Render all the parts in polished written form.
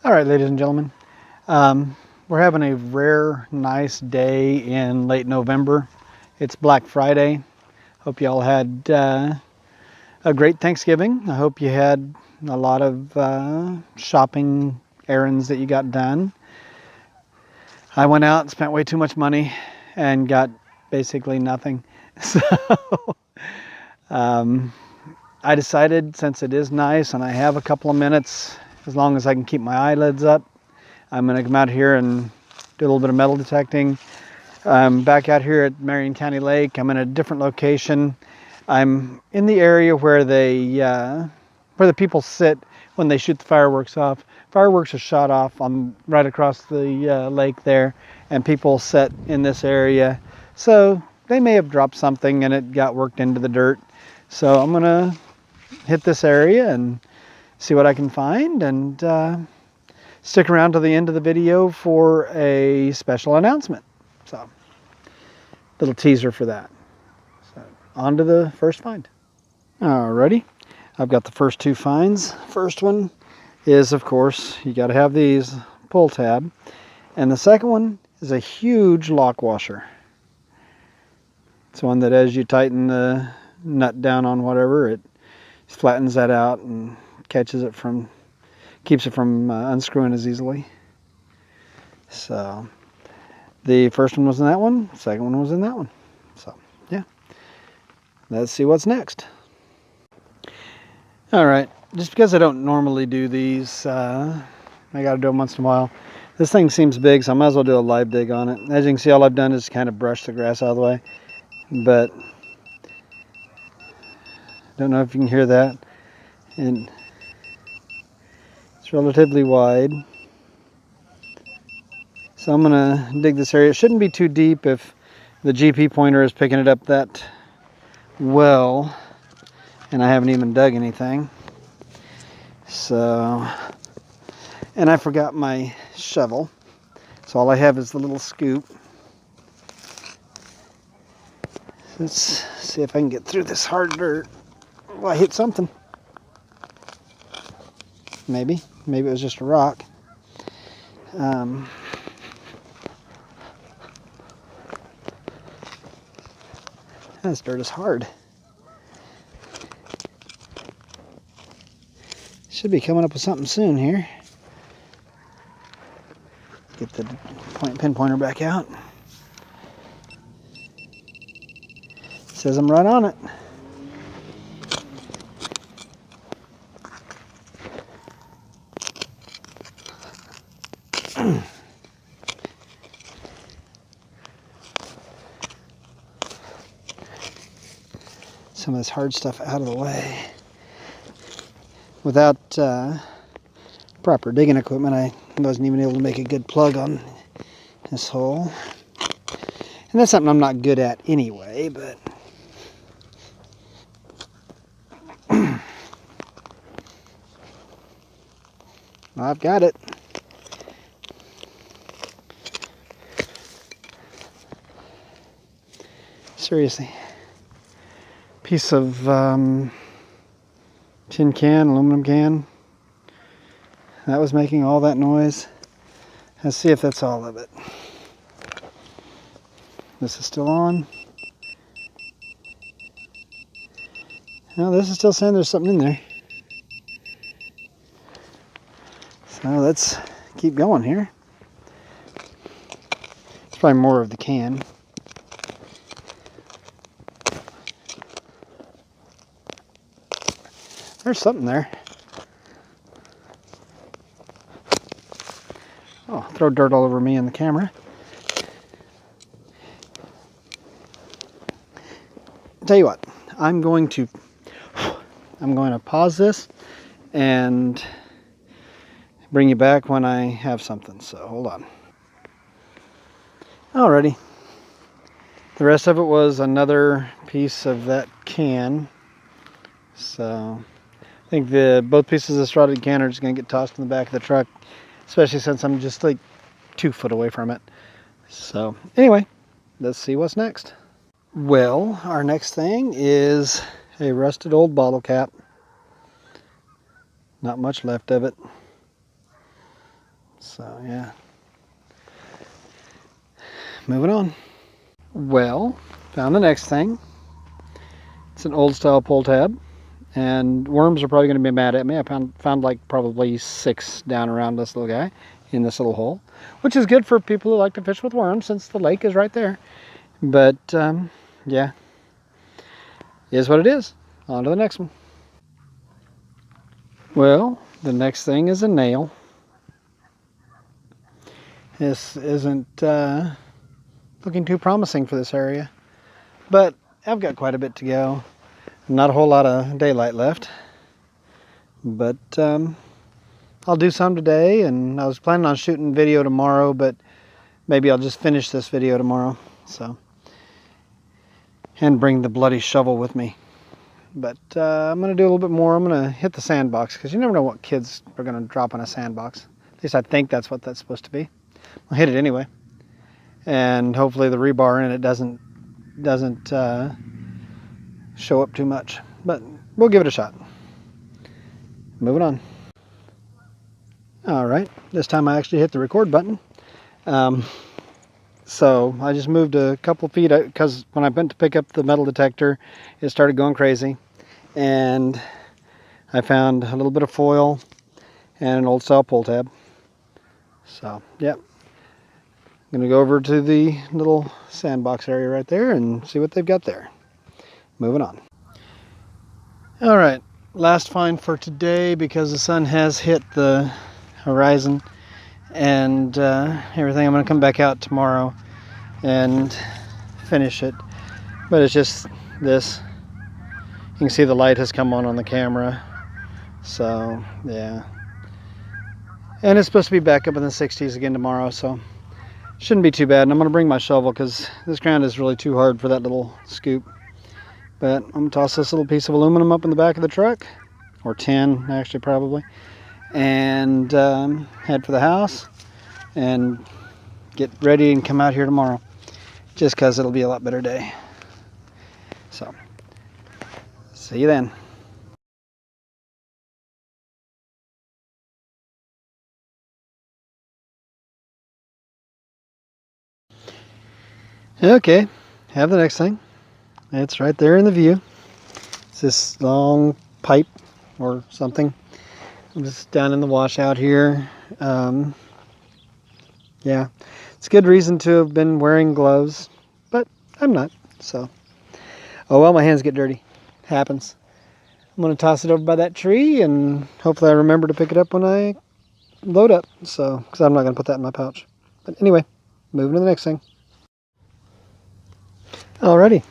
All right, ladies and gentlemen, we're having a rare, nice day in late November. It's Black Friday. Hope you all had a great Thanksgiving. I hope you had a lot of shopping errands that you got done. I went out and spent way too much money and got basically nothing. So I decided, since it is nice and I have a couple of minutes, as long as I can keep my eyelids up, I'm going to come out here and do a little bit of metal detecting. I'm back out here at Marion County Lake. I'm in a different location. I'm in the area where the people sit when they shoot the fireworks off. Fireworks are shot off right across the lake there, and people sit in this area. So they may have dropped something and it got worked into the dirt. So I'm gonna hit this area and see what I can find, and stick around to the end of the video for a special announcement. So, little teaser for that. So, on to the first find. Alrighty, I've got the first two finds. First one is, of course, you got to have these pull tab, and the second one is a huge lock washer. It's one that, as you tighten the nut down on whatever, it flattens that out and keeps it from unscrewing as easily. So the first one was in that one, the second one was in that one. So yeah, let's see what's next. All right, just because I don't normally do these, I got to do them once in a while. This thing seems big, so I might as well do a live dig on it. As you can see, all I've done is kind of brush the grass out of the way, but don't know if you can hear that. And it's relatively wide. So I'm gonna dig this area. It shouldn't be too deep if the GP pointer is picking it up that well, and I haven't even dug anything. So, and I forgot my shovel, so all I have is the little scoop. Let's see if I can get through this hard dirt. Well, I hit something. Maybe it was just a rock. This dirt is hard. Should be coming up with something soon here. Get the pin pointer back out. Says I'm right on it. Some of this hard stuff out of the way. Without proper digging equipment, I wasn't even able to make a good plug on this hole. And that's something I'm not good at anyway, but well, I've got it. Seriously. Piece of tin can, aluminum can. That was making all that noise. Let's see if that's all of it. This is still on. No, this is still saying there's something in there. So let's keep going here. It's probably more of the can. There's something there. Oh, throw dirt all over me and the camera. Tell you what, I'm going to pause this and bring you back when I have something. So hold on. Alrighty. The rest of it was another piece of that can. So I think both pieces of this rotted can are just going to get tossed in the back of the truck, especially since I'm just like 2 foot away from it. So anyway, let's see what's next. Well, our next thing is a rusted old bottle cap. Not much left of it. So yeah. Moving on. Well, found the next thing. It's an old style pull tab, and worms are probably going to be mad at me. I found like probably 6 down around this little guy in this little hole, which is good for people who like to fish with worms since the lake is right there. But yeah, is what it is. On to the next one. Well, the next thing is a nail. This isn't looking too promising for this area, but I've got quite a bit to go. Not a whole lot of daylight left, but I'll do some today, and I was planning on shooting video tomorrow, but maybe I'll just finish this video tomorrow, so, and bring the bloody shovel with me. But I'm going to do a little bit more. I'm going to hit the sandbox, because you never know what kids are going to drop on a sandbox. At least I think that's what that's supposed to be. I'll hit it anyway, and hopefully the rebar in it doesn't show up too much, but we'll give it a shot. Moving on. All right, this time I actually hit the record button. So I just moved a couple feet because when I went to pick up the metal detector, it started going crazy, and I found a little bit of foil and an old style pull tab. So yeah, I'm gonna go over to the little sandbox area right there and see what they've got there. Moving on. All right, last find for today, because the sun has hit the horizon and everything. I'm gonna come back out tomorrow and finish it, but it's just this. You can see the light has come on the camera, so yeah. And it's supposed to be back up in the 60s again tomorrow, so shouldn't be too bad. And I'm gonna bring my shovel because this ground is really too hard for that little scoop. But I'm gonna toss this little piece of aluminum up in the back of the truck, or tin actually probably, and head for the house and get ready and come out here tomorrow, just because it'll be a lot better day. So see you then. Okay, have the next thing. It's right there in the view. It's this long pipe or something. I'm just down in the washout here. Yeah, it's a good reason to have been wearing gloves, but I'm not, so. Oh well, my hands get dirty. Happens. I'm gonna toss it over by that tree, and hopefully I remember to pick it up when I load up, so, because I'm not gonna put that in my pouch. But anyway, moving to the next thing. Alrighty.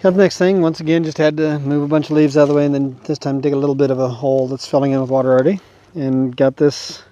Got the next thing. Once again, just had to move a bunch of leaves out of the way, and then this time dig a little bit of a hole that's filling in with water already. And got this,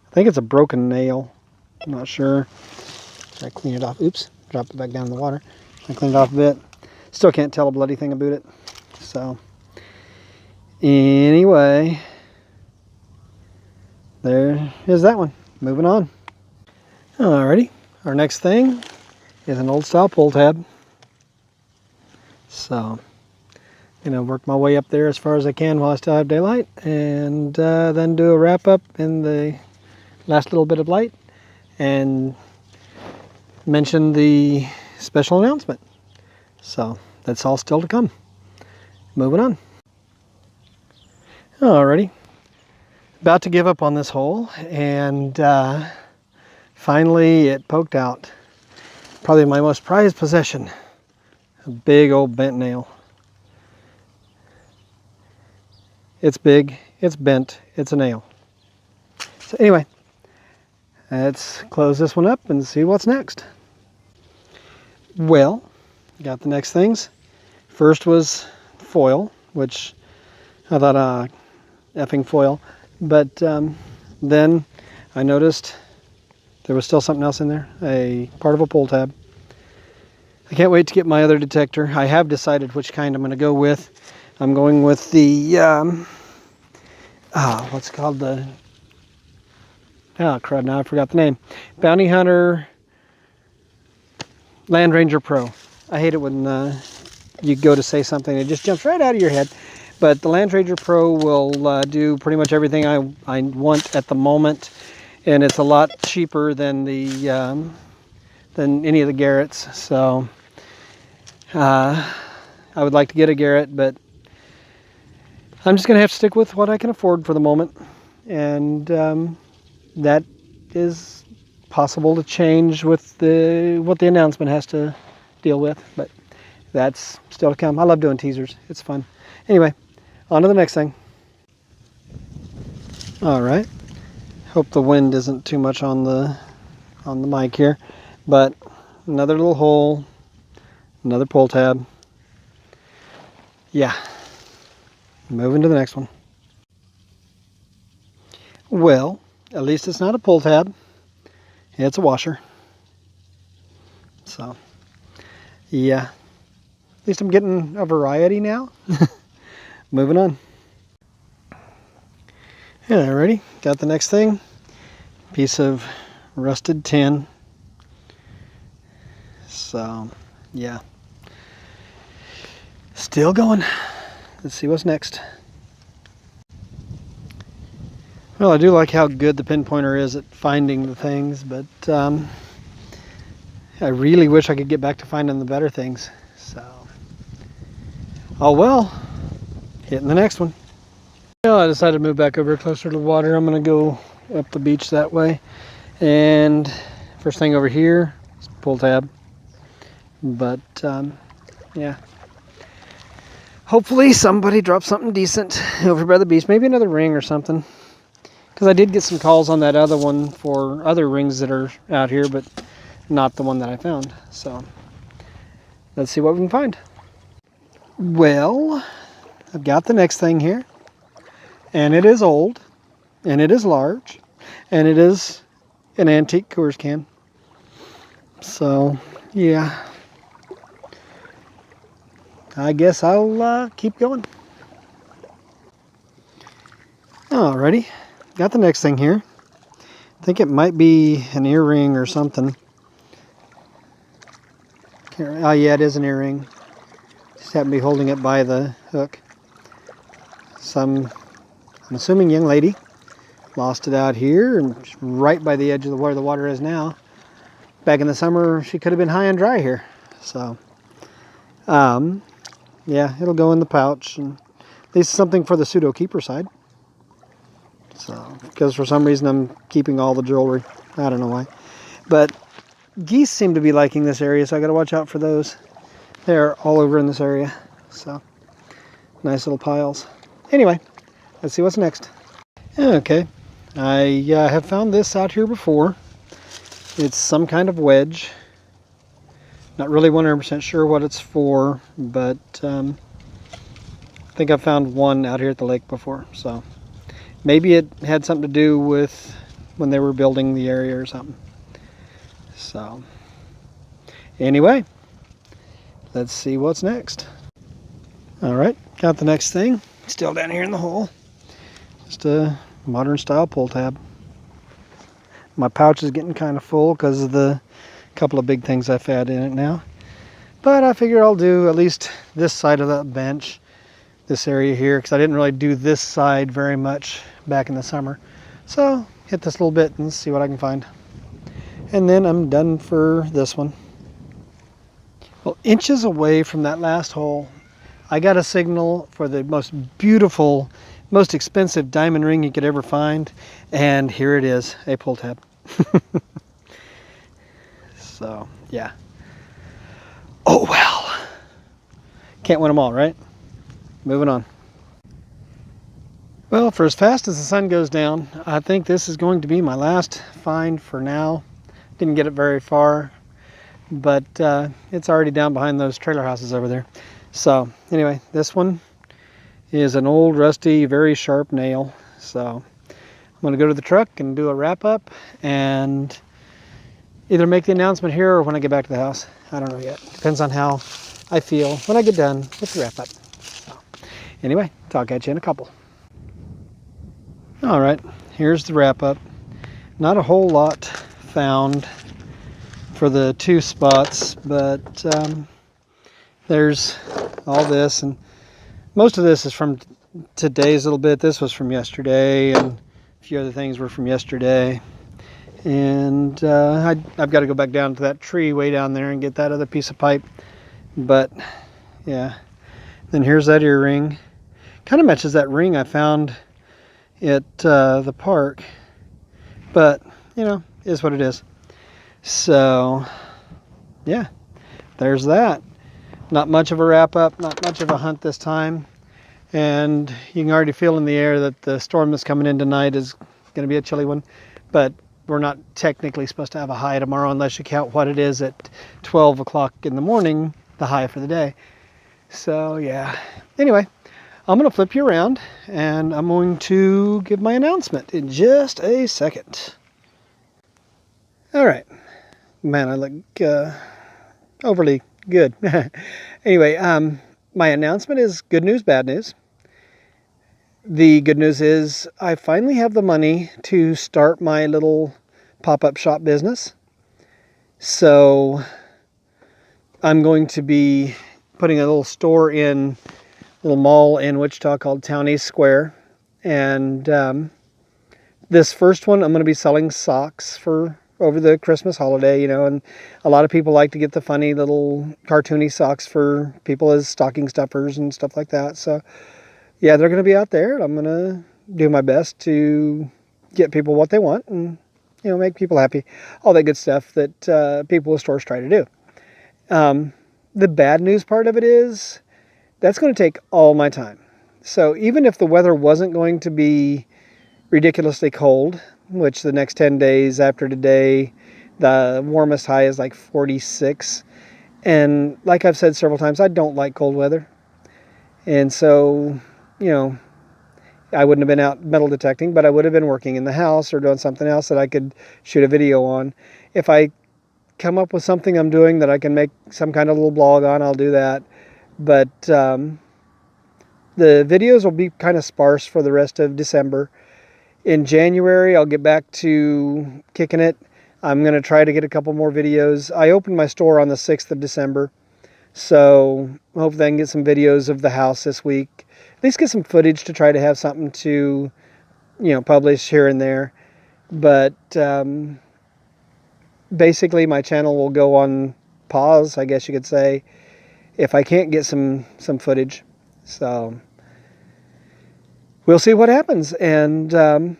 I think it's a broken nail. I'm not sure. Try to clean it off. Oops, dropped it back down in the water. I cleaned it off a bit. Still can't tell a bloody thing about it. So, anyway, there is that one. Moving on. Alrighty. Our next thing is an old style pull tab. So, work my way up there as far as I can while I still have daylight, and then do a wrap up in the last little bit of light and mention the special announcement. So that's all still to come. Moving on. Alrighty. About to give up on this hole, and finally it poked out. Probably my most prized possession. A big old bent nail. It's big, it's bent, it's a nail. So anyway, let's close this one up and see what's next. Well, got the next things. First was foil, which I thought effing foil, but then I noticed there was still something else in there, a part of a pull tab. I can't wait to get my other detector. I have decided which kind I'm going to go with. I'm going with the, what's it called? The, oh crud, now I forgot the name. Bounty Hunter Land Ranger Pro. I hate it when you go to say something and it just jumps right out of your head. But the Land Ranger Pro will do pretty much everything I want at the moment. and it's a lot cheaper than the than any of the Garretts. So I would like to get a Garrett, but I'm just going to have to stick with what I can afford for the moment, and that is possible to change with what the announcement has to deal with, but that's still to come. I love doing teasers. It's fun. Anyway, on to the next thing. All right. Hope the wind isn't too much on the mic here, but another little hole, another pull tab. Yeah. Moving to the next one. Well, at least it's not a pull tab. It's a washer. So, yeah. At least I'm getting a variety now. Moving on. Alrighty, got the next thing. Piece of rusted tin. So, yeah. Still going. Let's see what's next. Well, I do like how good the pinpointer is at finding the things, but I really wish I could get back to finding the better things. So, oh well, hitting the next one. Well, I decided to move back over closer to the water. I'm going to go up the beach that way. And first thing over here is pull tab. But, yeah. Hopefully somebody drops something decent over by the beach. Maybe another ring or something. Because I did get some calls on that other one for other rings that are out here, but not the one that I found. So, let's see what we can find. Well, I've got the next thing here. And it is old. And it is large. And it is an antique Coors can. So, yeah. I guess I'll keep going. Alrighty. Got the next thing here. I think it might be an earring or something. Oh yeah, it is an earring. Just happen to be holding it by the hook. I'm assuming young lady lost it out here and right by the edge of where the water is now. Back in the summer, she could have been high and dry here. So, yeah, it'll go in the pouch, and at least something for the pseudo keeper side. So, because for some reason I'm keeping all the jewelry. I don't know why. But geese seem to be liking this area, so I got to watch out for those. They're all over in this area. So, nice little piles. Anyway, let's see what's next. Okay, I have found this out here before. It's some kind of wedge. Not really 100% sure what it's for, but I think I found one out here at the lake before. So maybe it had something to do with when they were building the area or something. So anyway, let's see what's next. All right, got the next thing. Still down here in the hole. Just a modern style pull tab. My pouch is getting kind of full because of the couple of big things I've had in it now. But I figure I'll do at least this side of that bench, this area here, because I didn't really do this side very much back in the summer. So hit this little bit and see what I can find. And then I'm done for this one. Well, inches away from that last hole, I got a signal for the most beautiful, most expensive diamond ring you could ever find. And here it is, a pull tab. So, yeah. Oh, well. Can't win them all, right? Moving on. Well, for as fast as the sun goes down, I think this is going to be my last find for now. Didn't get it very far, but it's already down behind those trailer houses over there. So, anyway, this one is an old, rusty, very sharp nail. So, I'm going to go to the truck and do a wrap-up and either make the announcement here or when I get back to the house. I don't know yet. Depends on how I feel when I get done with the wrap-up. So, anyway, talk at you in a couple. All right, here's the wrap-up. Not a whole lot found for the two spots, but there's all this, and most of this is from today's little bit. This was from yesterday, and a few other things were from yesterday. And I've got to go back down to that tree way down there and get that other piece of pipe. But yeah, then here's that earring. Kind of matches that ring I found at the park, but you know, is what it is. So yeah, there's that. Not much of a wrap up, not much of a hunt this time, and you can already feel in the air that the storm that's coming in tonight is going to be a chilly one. But we're not technically supposed to have a high tomorrow unless you count what it is at 12 o'clock in the morning, the high for the day. So yeah, anyway, I'm going to flip you around and I'm going to give my announcement in just a second. All right, man, I look overly good. Anyway, my announcement is good news, bad news. The good news is I finally have the money to start my little pop-up shop business. So I'm going to be putting a little store in a little mall in Wichita called Town East Square. And this first one, I'm going to be selling socks for over the Christmas holiday, you know, and a lot of people like to get the funny little cartoony socks for people as stocking stuffers and stuff like that. So yeah, they're going to be out there. I'm going to do my best to get people what they want and, you know, make people happy. All that good stuff that people with stores try to do. The bad news part of it is that's going to take all my time. So even if the weather wasn't going to be ridiculously cold, which the next 10 days after today, the warmest high is like 46. And like I've said several times, I don't like cold weather. And so, you know, I wouldn't have been out metal detecting, but I would have been working in the house or doing something else that I could shoot a video on. If I come up with something I'm doing that I can make some kind of little blog on, I'll do that. But the videos will be kind of sparse for the rest of December. In January, I'll get back to kicking it. I'm going to try to get a couple more videos. I opened my store on the 6th of December. So hopefully I can get some videos of the house this week. At least get some footage to try to have something to, you know, publish here and there. But basically my channel will go on pause, I guess you could say, if I can't get some footage. So we'll see what happens. And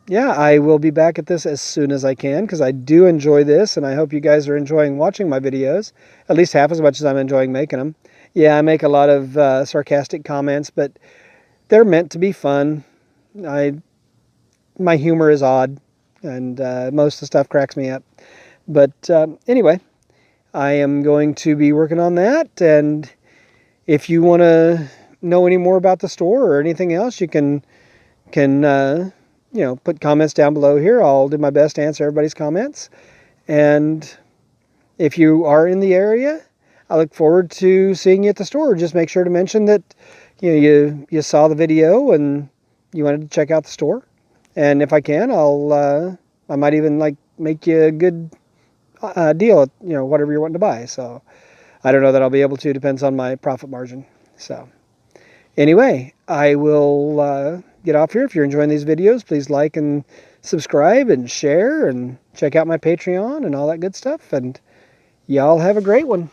yeah, I will be back at this as soon as I can because I do enjoy this, and I hope you guys are enjoying watching my videos, at least half as much as I'm enjoying making them. Yeah, I make a lot of sarcastic comments, but they're meant to be fun. My humor is odd, and most of the stuff cracks me up. But anyway, I am going to be working on that, and if you want to know any more about the store or anything else, you can you know, put comments down below here. I'll do my best to answer everybody's comments. And if you are in the area, I look forward to seeing you at the store. Just make sure to mention that, you know, you saw the video and you wanted to check out the store. And if I can, I might even like make you a good deal, you know, whatever you're wanting to buy. So I don't know that I'll be able to. Depends on my profit margin. So anyway, I will get off here. If you're enjoying these videos, please like and subscribe and share and check out my Patreon and all that good stuff. And y'all have a great one.